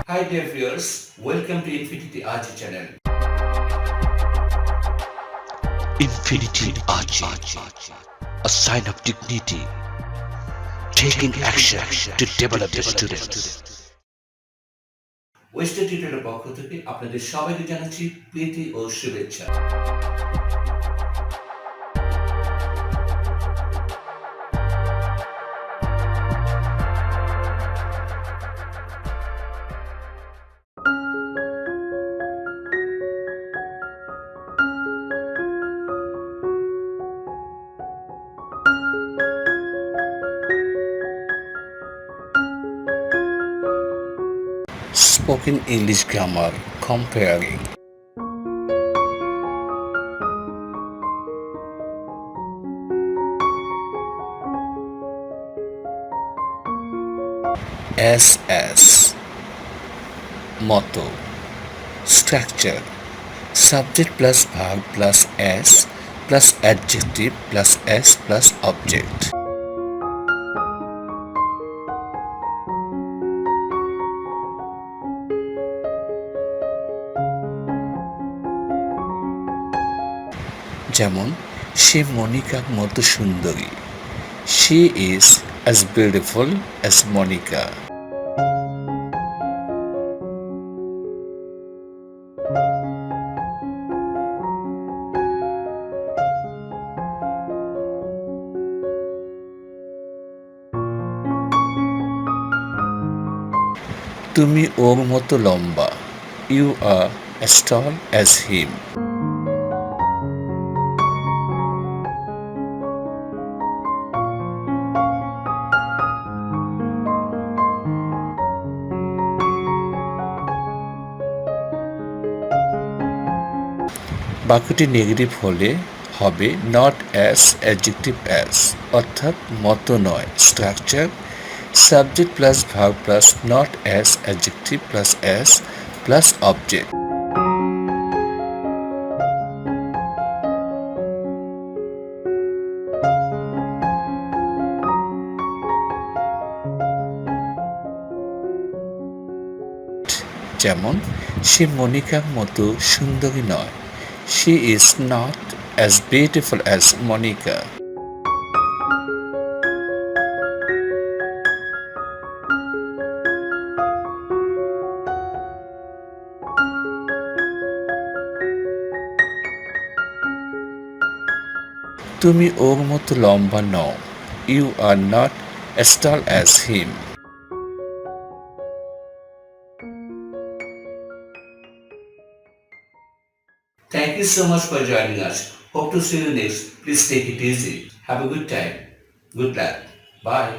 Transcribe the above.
Hi dear viewers, welcome to Infinity Ahzee channel. Infinity Ahzee, a sign of dignity, taking action to develop the students. Western টিউটরের পক্ষ থেকে আপনাদের সবাইকে জানাচ্ছি প্রীতি ও শুভেচ্ছা। Spoken English grammar comparing. S motto, structure, subject plus verb plus S plus adjective plus S plus object. যেমন সে মনিকার মতো সুন্দরী। She is as beautiful as Monica. তুমি ওর মতো লম্বা। You are as tall as him. বাক্যটি নেগেটিভ হলে হবে not as adjective as, অর্থাৎ মতো নয়। Structure subject plus verb plus not as adjective plus as plus object. যেমন সে মনিকার মতো সুন্দরী নয়। She is not as beautiful as Monica. তুমি ওর মতো লম্বা নও। You are not as tall as him. Thank you so much for joining us. Hope to see you next. Please take it easy. Have a good time. Good luck. Bye.